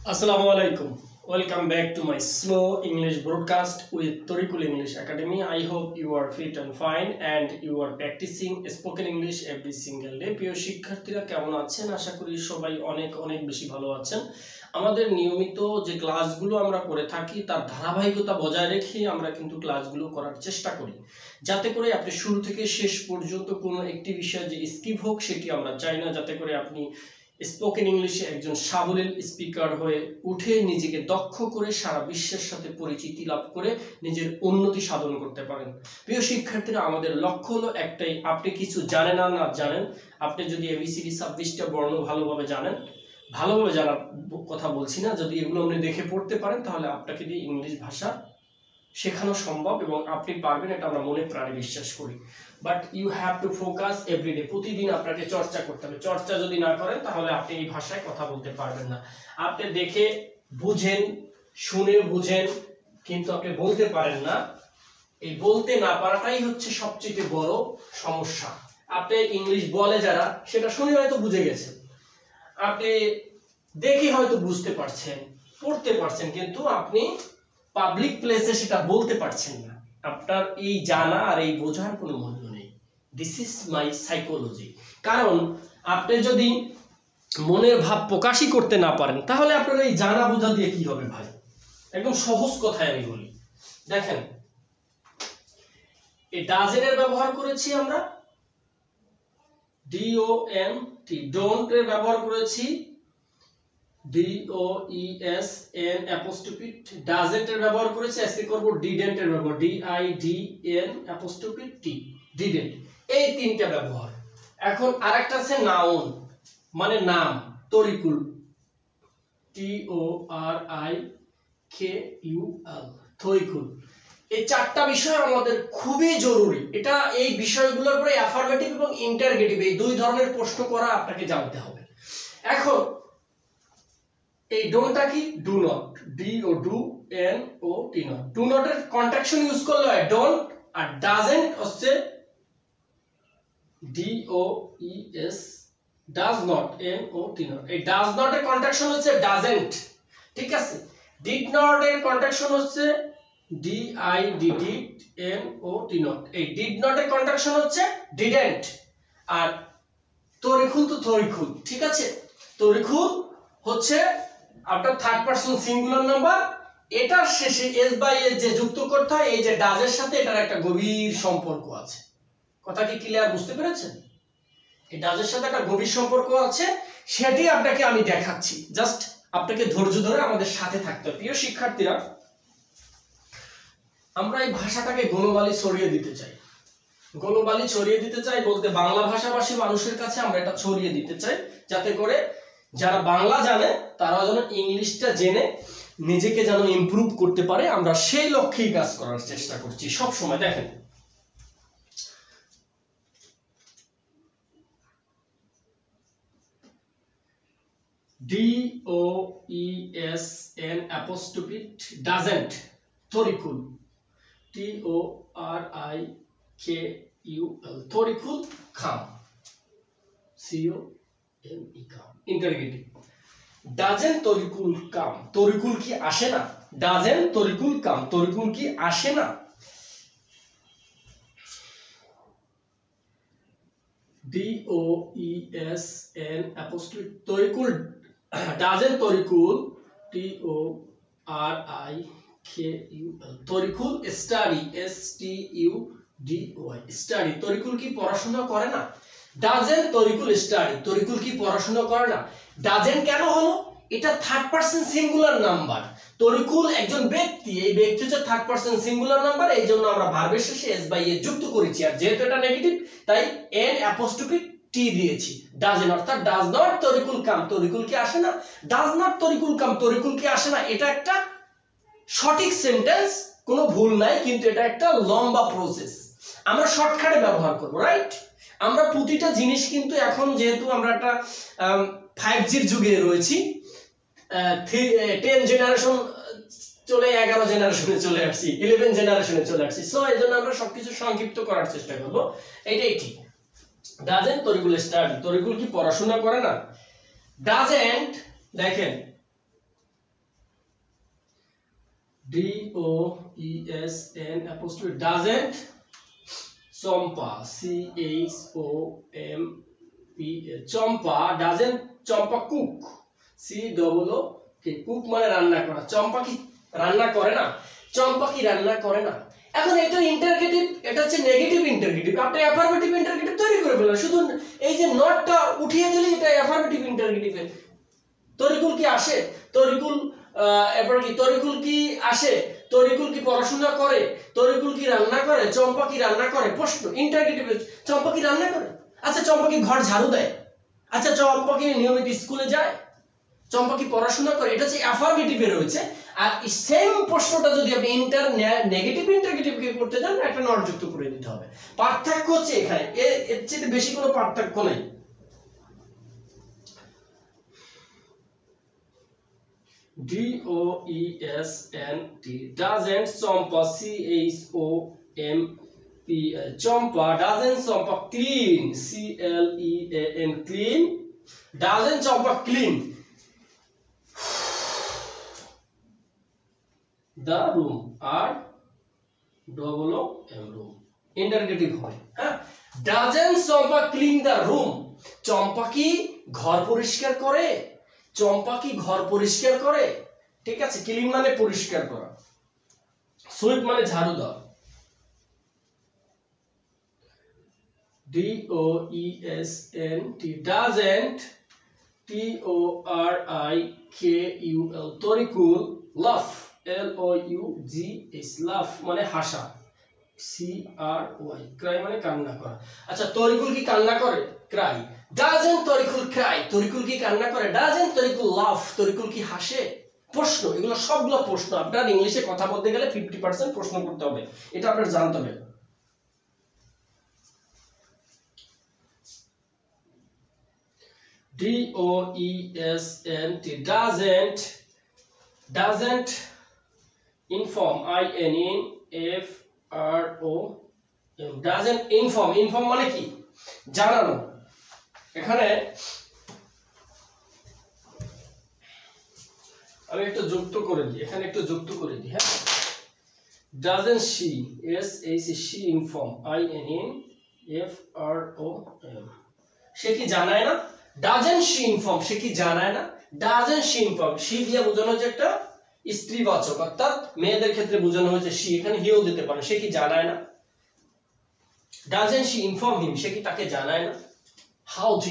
Assalamu alaikum. Welcome back to my slow English broadcast with Torikul English Academy. I hope you are fit and fine and you are practicing spoken English every single day. প্রিয় শিক্ষার্থীরা কেমন আছেন? আশা করি সবাই অনেক অনেক বেশি ভালো আছেন। আমাদের নিয়মিত যে ক্লাসগুলো আমরা করে থাকি তার ধারাবাহিকতা বজায় রেখে আমরা কিন্তু ক্লাসগুলো করার চেষ্টা করি, যাতে করে আপনি শুরু থেকে শেষ পর্যন্ত কোনো একটি বিষয় যে স্কিপ হোক সেটি আমরা চাই না, যাতে করে আপনি স্পোকেন ইংলিশে একজন সাবলীল স্পিকার হয়ে উঠে নিজেকে দক্ষ করে সারা বিশ্বের সাথে পরিচিতি লাভ করে নিজের উন্নতি সাধন করতে পারেন। প্রিয় শিক্ষার্থীরা, আমাদের লক্ষ্য হলো একটাই, আপনি কিছু জানেন না জানেন, আপনি যদি এবিসিডি 26টা বর্ণ ভালোভাবে জানেন, ভালোভাবে জানার কথা বলছি না, যদি এগুলো আপনি দেখে পড়তে পারেন তাহলে আপনাকে দিয়ে ইংলিশ ভাষা শেখানো সম্ভব এবং আপনি পারবেন, এটা আমরা মনে প্রাণে বিশ্বাস করি। But you have to focus everyday, প্রতিদিন আপনাকে চর্চা করতে হবে। চর্চা যদি না করেন তাহলে আপনি এই ভাষায় কথা বলতে পারবেন না। আপনি দেখে বুঝেন, শুনে বুঝেন, কিন্তু আপনি বলতে পারেন না। এই বলতে না পারাটাই হচ্ছে সবচেয়ে বড় সমস্যা। আপনি ইংলিশ বলে যারা, সেটা শুনে হয়তো বুঝে গেছেন, আপনি দেখে হয়তো বুঝতে পারছেন, পড়তে পারছেন, কিন্তু আপনি পাবলিক প্লেসে সেটা বলতে পারছেন না। আপনার এই জানা আর এই বোঝার কোনো মূল্য নেই। This is my psychology. কারণ আপনি যদি মনের ভাব প্রকাশই করতে না পারেন তাহলে আপনার এই জানা বোঝা দিয়ে কি হবে ভাই? একদম সহজ কথায় আমি বলি, দেখেন, এই ডাজেনের ব্যবহার করেছি আমরা, DONT, ডোন্ট এর ব্যবহার করেছি DOESN অ্যাপোস্ট্রফি, ডাজেন্ট এর ব্যবহার করেছি, আজকে করব ডিডেন্ট এর ব্যবহার, DIDN অ্যাপোস্ট্রফি T, ডিডেন্ট। এই তিনটা ব্যবহার। এখন আরেকটা আছে নাউন, মানে নাম, তরিকুল, TORIKUL, তরিকুল। এই চারটা বিষয় আমাদের খুবই জরুরি। এটা এই বিষয়গুলোর পরে অ্যাফার্মেটিভ এবং ইন্টারগেটিভ এই দুই ধরনের প্রশ্ন করা আপনাকে জানতে হবে। এখন এই ডোন্টটা কি? Do not, DONT, do not এর কন্ট্রাকশন ইউজ করলে হয় ডোন্ট, আর ডাজেন্ট হচ্ছে DOES, ডাজ নট, NOT, এই ডাজ নট এর কন্ট্রাকশন হচ্ছে ডাজেন্ট, ঠিক আছে। ডিড নট এর কন্ট্রাকশন হচ্ছে DIDDNOT, এই ডিড নট এর কন্ট্রাকশন হচ্ছে ডিডেন্ট। আর তরিকুল তো তরিকুল, ঠিক আছে। তরিকুল হচ্ছে আপনার থার্ড পারসন সিঙ্গুলার নাম্বার, এটার শেষে এস বাই এস যে যুক্ত করতে হয়, এই যে ডাজের সাথে এটার একটা গভীর সম্পর্ক আছে। কথা কি ক্লিয়ার, বুঝতে পেরেছেন? এই ডাজের সাথে একটা গভীর সম্পর্ক আছে, সেটি আপনাকে আমি দেখাচ্ছি। জাস্ট আপনাকে ধৈর্য ধরে আমাদের সাথে থাকতে হবে। প্রিয় শিক্ষার্থীরা, আমরা এই ভাষাটাকে গ্লোবালি ছড়িয়ে দিতে চাই। গ্লোবালি ছড়িয়ে দিতে চাই বলতে বাংলা ভাষাভাষী মানুষের কাছে আমরা এটা ছড়িয়ে দিতে চাই, যাতে করে যারা বাংলা জানে তারা যেন ইংলিশটা জেনে নিজেকে যেন ইমপ্রুভ করতে পারে। আমরা সেই লক্ষ্যেই কাজ করার চেষ্টা করছি সব সময়। দেখেন, DOESN apostrophe doesn't, Tarikul, TORIKUL, Tarikul খাম, COME, খাম, ইন্টারগেটিভ। ডাজেন্ট তরিকুল কাম, তরিকুল কি আসে না? ডাজেন্ট তরিকুল কাম, তরিকুল কি আসে না? DOESN apostrophe Tarikul, doesn't Tarikul, TORIKUL, Tarikul study, STUDY, study. Tarikul কি পড়াশোনা করে না? ডাজেন্ট তরিকুল স্টাডি, তরিকুল কি পড়াশোনা করে না? ডাজেন্ট কেন হলো? এটা third person singular number. Tarikul একজন ব্যক্তি, এই ব্যক্তি হচ্ছে থার্ড পারসন সিঙ্গুলার নাম্বার, এই জন্য আমরা ভার্বের শেষে এস বাই এ যুক্ত করেছি। আর যেহেতু এটা নেগেটিভ তাই N অ্যাপোস্ট্রফি T দিয়েছি। ডাজেন্ট অর্থাৎ ডাজ নট তরিকুল কাম, তরিকুল কি আসে না? ডাজ নট তরিকুল কাম, তরিকুল কি আসে না? এটা একটা সঠিক সেন্টেন্স, কোনো ভুল নাই, কিন্তু এটা একটা লম্বা প্রসেস। আমরা শর্টকাটে ব্যবহার করব, রাইট? আমরা প্রতিটা জিনিস কিন্তু এখন যেহেতু আমরা একটা 5G যুগে রয়েছি, 10 জেনারেশন চলে 11 জেনারেশনে চলে আসছি, 11 জেনারেশনে চলে আসছি। সো এই জন্য আমরা সবকিছু সংক্ষিপ্ত করার চেষ্টা করব, এটাই ঠিক। ডাজেন্ট তরিকুল স্টাডি, তরিকুল কি পড়াশোনা করে না? ডাজেন্ট, দেখেন DOESN apostrophe doesn't Champa CHOMPA Champa doesn't Champa cook COOK cook মানে রান্না করা চম্পা কি রান্না করে না চম্পা কি রান্না করে না এখন এটা ইন্টারগেটিভ এটা হচ্ছে নেগেটিভ ইন্টারগেটিভ আপনি অ্যাফার্মেটিভ ইন্টারগেটিভ তৈরি করে ফেললেন শুধু এই যে নটটা উঠিয়ে দিলে এটা অ্যাফার্মেটিভ ইন্টারগেটিভে তরিকুল কি আসে তরিকুল এরপর কি তরিকুল কি আসে তরিকুল কি পড়াশোনা করে তরিকুল কি রান্না করে চম্পা কি রান্না করে প্রশ্ন ইন্টারগেটিভ চম্পা কি রান্না করে আচ্ছা চম্পা কি ঘর ঝাড়ু দেয় আচ্ছা চম্পা কি নিয়মিত স্কুলে যায় চম্পা কি পড়াশোনা করে এটা হচ্ছে অ্যাফার্মেটিভে রয়েছে আর এই সেম প্রশ্নটা যদি আপনি নেগেটিভ ইন্টারগেটিভকে করতে যান একটা নট যুক্ত করে দিতে হবে পার্থক্য হচ্ছে এখানে এর চেয়ে বেশি কোনো পার্থক্য নেই DOESNT doesn't Champa CHOMPA Champa doesn't Champa clean CLEAN clean doesn't Champa clean the room আর OOM room ইন্টারগেটিভ হয় হ্যাঁ doesn't Champa clean the room চম্পা কি ঘর পরিষ্কার করে চম্পা কি ঘর পরিষ্কার করে ঠিক আছে ক্লিন মানে পরিষ্কার করা সুইপ মানে ঝাড়ু দাও DOESNT doesn't TORIKUL Tarikul laugh LOUGH laugh মানে হাসা CRY cry মানে কান্না করা আচ্ছা তরিকুল কি কান্না করে cry doesn't Tarikul cry Tarikul কি কান্না করে doesn't তরিকুল laugh তরিকুল কি হাসে প্রশ্ন এগুলো সবগুলো প্রশ্ন আপনার ইংলিশে কথা বলতে গেলে 50% প্রশ্ন করতে হবে এটা আপনার জানতে হবে DOESNT doesn't inform INFROM doesn't inform মানে কি জানানো এখানে আমি একটু যুক্ত করে দিই এখানে একটু যুক্ত করে দিই হ্যাঁ doesn't she she inform INFROM সে কি জানায় না doesn't she inform সে কি জানায় না doesn't she inform she দিয়ে বোঝানো হচ্ছে একটা স্ত্রীবাচক অর্থাৎ মেয়েদের ক্ষেত্রে বোঝানো হয়েছে she এখানে হিও দিতে পারে সে কি জানায় না doesn't she inform him সে কি তাকে জানায় না how do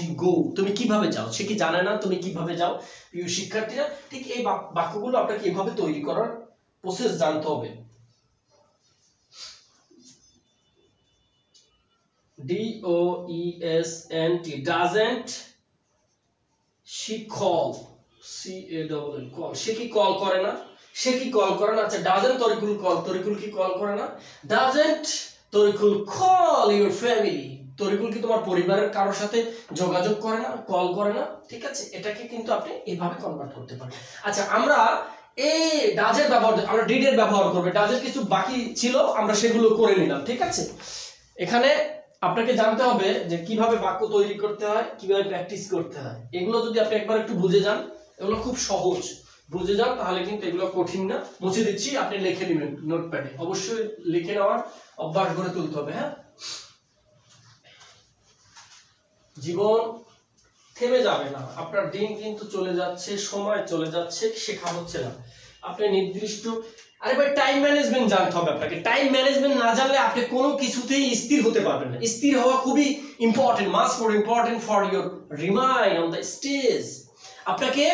you go তুমি কিভাবে যাও সে কি জানে না তুমি কিভাবে যাও প্রিয় শিক্ষার্থীরা ঠিক এই বাক্যগুলো আপনাকে কিভাবে তৈরি করার প্রসেস জানতে হবে DOESNT doesn't she call CALL সে কি কল করে না সে কি কল করে না আচ্ছা doesn't তরিকুল কি কল করে না doesn't Tarikul call your family Tarikul কি তোমার পরিবারের কারোর সাথে যোগাযোগ করে না কল করে না ঠিক আছে এটাকে কিন্তু আপনি এইভাবে কনভার্ট করতে পারেন আচ্ছা আমরা এই ডাজের ব্যবহার আমরা ডিড এর ব্যবহার করব ডাজের কিছু বাকি ছিল আমরা সেগুলো করে নিলাম ঠিক আছে এখানে আপনাকে জানতে হবে যে কিভাবে বাক্য তৈরি করতে হয় কিভাবে প্র্যাকটিস করতে হয় এগুলো যদি আপনি একবার একটু বুঝে যান এগুলো খুব সহজ বুঝে যান তাহলে কিন্তু এগুলো কঠিন না মুছে দিচ্ছি আপনি লিখে নেবেন নোটপ্যাডে অবশ্যই লিখে নেওয়ার অভ্যাস গড়ে তুলতে হবে হ্যাঁ জীবন থেমে যাবে না আপনার দিন কিন্তু চলে যাচ্ছে সময় চলে যাচ্ছে শেখা হচ্ছে না আপনি নির্দিষ্ট আরে ভাই টাইম ম্যানেজমেন্ট জানতে হবে আপনাকে টাইম ম্যানেজমেন্ট না জানলে আপনি কোনো কিছুতেই স্থির হতে পারবেন না স্থির হওয়া খুবই important much more important for your remain on the stage আপনাকে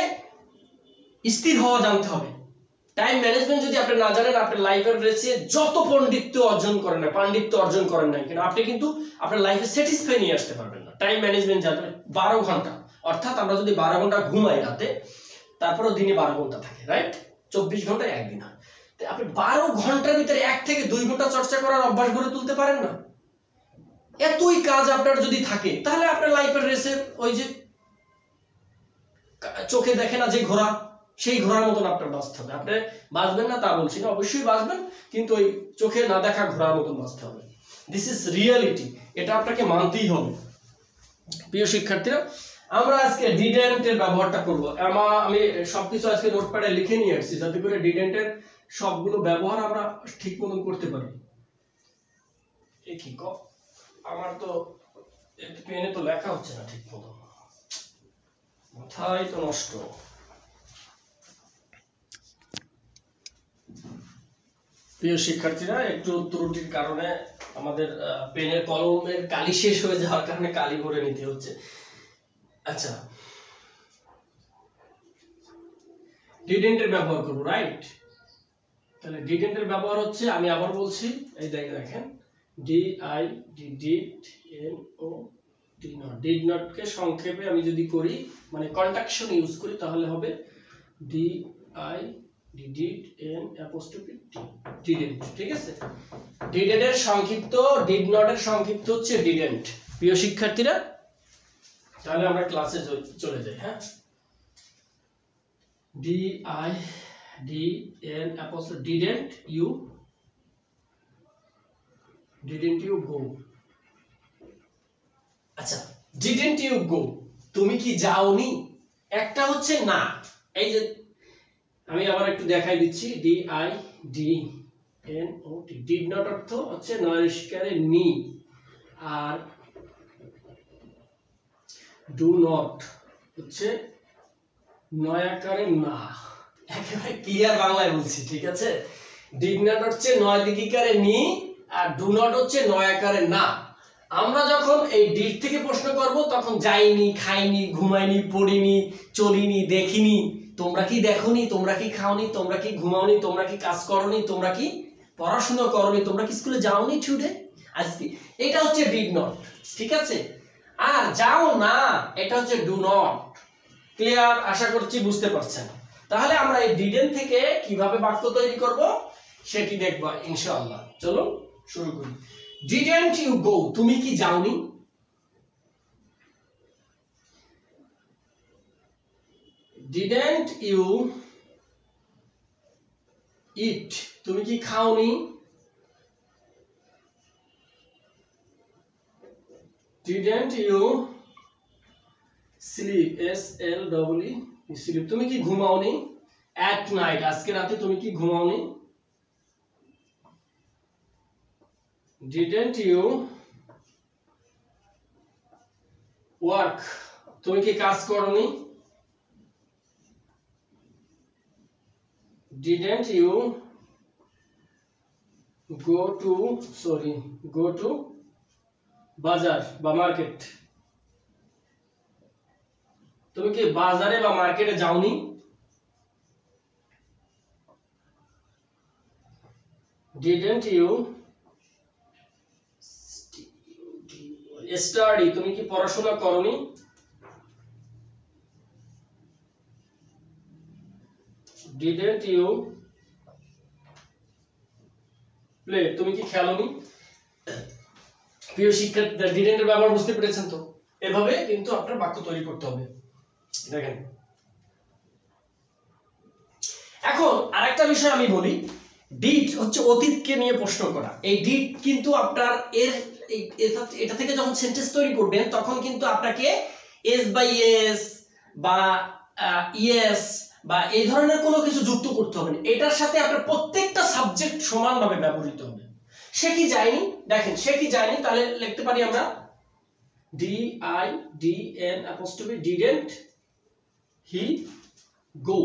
স্থির হওয়া জানতে হবে টাইম ম্যানেজমেন্ট যদি আপনি না জানেন আপনার লাইফের রেসে যত পাণ্ডিত্য অর্জন করেন না কেন আপনি কিন্তু আপনার লাইফে স্যাটিসফাই নিয়ে আসতে পারবেন না টাইম ম্যানেজমেন্ট জানতে 12 ঘন্টা অর্থাৎ আমরা যদি 12 ঘন্টা ঘুমাই রাতে তারপরও দিনে 12 ঘন্টা থাকে রাইট 24 ঘন্টায় একদিন হয় তো আপনি 12 ঘন্টার ভিতরে 1 থেকে 2 ঘন্টা চর্চা করার অভ্যাস গড়ে তুলতে পারেন না এতই কাজ আপনার যদি থাকে তাহলে আপনার লাইফের রেসে ওই যে চোখে দেখে না যে ঘোড়া সেই ঘোড়ার মতন আপনার বাঁচতে হবে আপনি বাঁচবেন না তা বলছি না অবশ্যই বাঁচবেন কিন্তু ওই চোখে না দেখা ঘোড়ার মতন বাঁচতে হবে দিস ইজ রিয়েলিটি এটা আপনাকে মানতেই হবে প্রিয় শিক্ষার্থীরা আমরা আজকে ডিডেন্ট এর ব্যবহারটা করব। আমি সবকিছু আজকে নোটপ্যাডে লিখে নিয়ে আসছি যাতে করে ডিডেন্ট এর সবগুলো ব্যবহার আমরা ঠিক মতন করতে পারি। এ কি কো, আমার তো পেনে তো লেখা হচ্ছে না ঠিক মতো, মাথায় তো নষ্ট। প্রিয় শিক্ষার্থীরা, একটু ত্রুটির কারণে আমাদের পেনের কলমের কালি শেষ হয়ে যাওয়ার কারণে কালি ভরে নিতে হচ্ছে। আচ্ছা, ডিডেন্টের ব্যবহার করব, রাইট? তাহলে ডিডেন্টের ব্যবহার হচ্ছে, আমি আবার বলছি, এই দেখেন, D I D did N O T not. Did not কে সংক্ষেপে আমি যদি করি, মানে কন্ট্রাকশন ইউজ করি, তাহলে হবে D I D did N apostrophe T, didn't. ঠিক আছে, ডিডেন্ট এর সংক্ষিপ্ত, ডিড নট এর সংক্ষিপ্ত হচ্ছে ডিডেন্ট। প্রিয় শিক্ষার্থীরা, তাহলে আমরা ক্লাসে চলে যাই। হ্যাঁ, D I D N apostrophe didn't you go. আচ্ছা, ডিডেন্ট ইউ গো, তুমি কি যাওনি? একটা হচ্ছে না, এই যে আমি আবার একটু দেখাই দিচ্ছি, D I D N O T, did not অর্থ হচ্ছে নয়স্কারে নি, আর ডু নট হচ্ছে নয়াকারে না। একেবারে ক্লিয়ার বাংলায় বলছি, ঠিক আছে? ডিড নট হচ্ছে নয় দিকিকারে নি, আর ডু নট হচ্ছে নয়াকারে না। আমরা যখন এই ডিড থেকে প্রশ্ন করব তখন যাইনি, খাইনি, ঘুমাইনি, পড়িনি, চলিনি, দেখিনি, তোমরা কি দেখোনি, তোমরা কি খাওনি, তোমরা কি ঘুমাওনি, তোমরা কি কাজ করোনি, তোমরা কি পড়াশোনা করোনি, তোমরা কি স্কুলে যাওনি টুডে, আজকে, এটা হচ্ছে ডিড নট। ঠিক আছে, আর যাও না, এটা হচ্ছে ডু নট। ক্লিয়ার? আশা করছি বুঝতে পারছেন। তাহলে আমরা এই ডিডেন্ট থেকে কিভাবে বাক্য তৈরি করব সেটি দেখব ইনশাআল্লাহ। চলো শুরু করি। ডিডেন্ট ইউ গো, তুমি কি যাওনি? ডিডেন্ট ইউ ইট, তুমি কি খাওনি? Didn't you sleep, S L double E, sleep, তুমি কি ঘুমাওনি? অ্যাট নাইট, আজকে রাতে তুমি কি ঘুমাওনি? ডিডেন্ট ইউ ওয়ার্ক, তুমি কি কাজ করনি? ডিডেন্ট ইউ গো টু বাজার বা মার্কেট, তুমি কি বাজারে বা মার্কেটে যাওনি? ডিডেন্ট ইউ স্টাডি, তুমি কি পড়াশোনা করনি? ডিডেন্ট ইউ প্লে, তুমি কি খেলোনি? প্রিয় শিক্ষার্থীরা, ডিডেন্টের ব্যবহার বুঝতে পেরেছেন তো? এভাবে কিন্তু আপনার বাক্য তৈরি করতে হবে। দেখেন, এখন আরেকটা বিষয় আমি বলি, ডিড হচ্ছে অতীতকে নিয়ে প্রশ্ন করা। এই ডিড কিন্তু আপনার এটা থেকে যখন সেন্টেন্স তৈরি করবেন তখন কিন্তু আপনাকে এস বাই এস বা ইয়েস বা এই ধরনের কোনো কিছু যুক্ত করতে হবে না। এটার সাথে আপনার প্রত্যেকটা সাবজেক্ট সমানভাবে ব্যবহৃত হবে। সে কি যায়নি, দেখেন, সে কি যায়নি, তাহলে লিখতে পারি আমরা D I D N apostrophe didn't he go,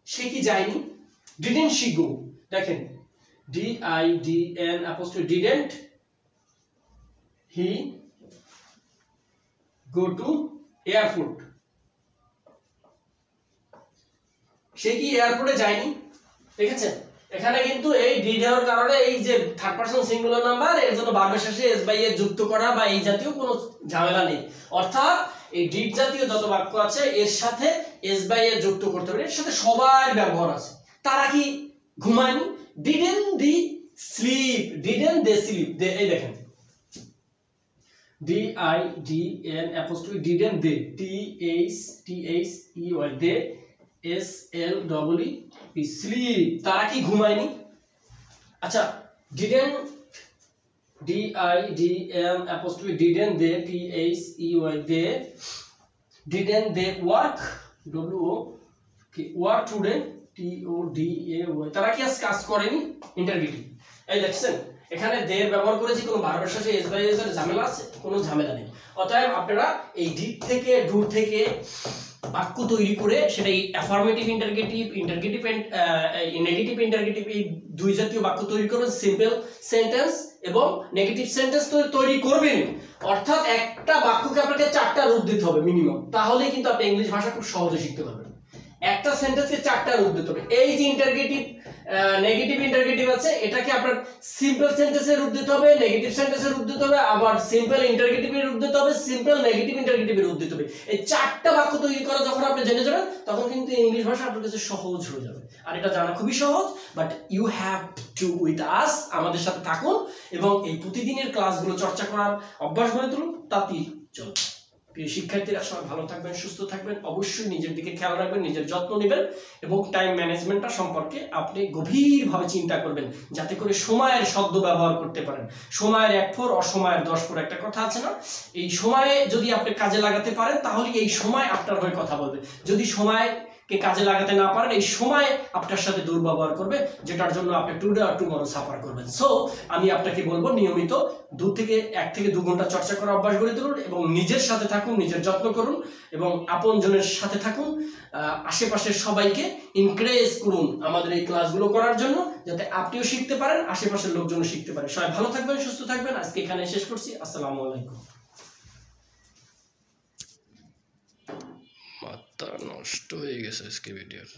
সে কি যায়নি? ডিডেন্ট শি গো, দেখেন, D I D N apostrophe didn't he go to airport, সে কি এয়ারপোর্টে যায়নি? দেখেছেন, এখানে কিন্তু এই ডিড হওয়ার কারণে এই যে থার্ড পারসন সিঙ্গুলার নাম্বার, এর জন্য ভার্বের শেষে এস বাই এর যুক্ত করা বা এই জাতীয় কোনো ঝামেলা নেই। অর্থাৎ এই ডিড জাতীয় যত বাক্য আছে এর সাথে এস বাই এর যুক্ত করতে হবে, এর সাথে সবার ব্যবহার আছে। তারা কি ঘুমায়নি? Didn't they sleep, didn't they sleep, এই দেখেন, D I D N apostrophe didn't they, T H E Y, they S L double E, sleep, তারা কি ঘুমায়নি? আচ্ছা, didn't D I D N apostrophe didn't they, T H E Y, they Didn't they work? work today, TODAY, তারা কি আজ কাজ করেনি? Interrogative. এই দেখছেন এখানে দে ব্যবহার করেছি, কোনো ভার্বের সাথে এস বাই এস এর ঝামেলা আছে? কোনো ঝামেলা নেই। অতএব আপনারা এই ডিড থেকে ডু থেকে বাক্য তৈরি করে সেটা affirmative interrogative, interrogative and negative interrogative, এই দুই জাতীয় বাক্য তৈরি করবেন। সিম্পল সেন্টেন্স এবং নেগেটিভ সেন্টেন্স তো তৈরি করবেন। অর্থাৎ একটা বাক্যকে আপনাকে 4টা রূপ দিতে হবে মিনিমাম, তাহলেই কিন্তু আপনি ইংলিশ ভাষা খুব সহজে শিখতে পারবেন। একটা সেন্টেন্সে 4টা রূপ দিতে হবে। এই যে ইন্টারগেটিভ নেগেটিভ ইন্টারগেটিভ আছে, এটাকে আপনার সিম্পল সেন্টেন্সের রূপ দিতে হবে, নেগেটিভ সেন্টেন্সের রূপ দিতে হবে, আবার সিম্পল ইন্টারগেটিভের রূপ দিতে হবে, সিম্পল নেগেটিভ ইন্টারগেটিভের রূপ দিতে হবে। এই 4টা বাক্য তৈরি করা যখন আপনি জেনে যাবেন, তখন কিন্তু ইংলিশ ভাষা আপনার কাছে সহজ হয়ে যাবে। আর এটা জানা খুবই সহজ, but you have to with us, আমাদের সাথে থাকুন এবং এই প্রতিদিনের ক্লাসগুলো চর্চা করার অভ্যাস গড়ে তুলুন, তাতেই চলবে। প্রিয় শিক্ষার্থীরা, সবাই ভালো থাকবেন, সুস্থ থাকবেন, অবশ্যই নিজের দিকে খেয়াল রাখবেন, নিজের যত্ন নেবেন এবং টাইম ম্যানেজমেন্টটা সম্পর্কে আপনি গভীরভাবে চিন্তা করবেন, যাতে করে সময়ের সদ্ব্যবহার করতে পারেন। সময়ের 1 ফোর, অসময়ের 10 ফোর, একটা কথা আছে না? এই সময়ে যদি আপনি কাজে লাগাতে পারেন, তাহলে এই সময় আপনার হয়ে কথা বলবে। যদি সময়কে কাজে লাগাতে না পারেন, এই সময় আপনার সাথে দুর্ব্যবহার করবে, যেটার জন্য আপনি টুডে আর টুমরো সাফার করবেন। সো আমি আপনাকে বলবো, নিয়মিত 1 থেকে 2 ঘন্টা চর্চা করার অভ্যাস গড়ে তুলুন এবং নিজের সাথে থাকুন, নিজের যত্ন করুন এবং আপনজনের সাথে থাকুন। আশেপাশের সবাইকে এনকারেজ করুন আমাদের এই ক্লাসগুলো করার জন্য, যাতে আপনিও শিখতে পারেন, আশেপাশের লোকজনও শিখতে পারে। সবাই ভালো থাকবেন, সুস্থ থাকবেন। আজকে এখানে শেষ করছি। আসসালামু আলাইকুম। মাথা নষ্ট হয়ে গেছে আজকে ভিডিওর।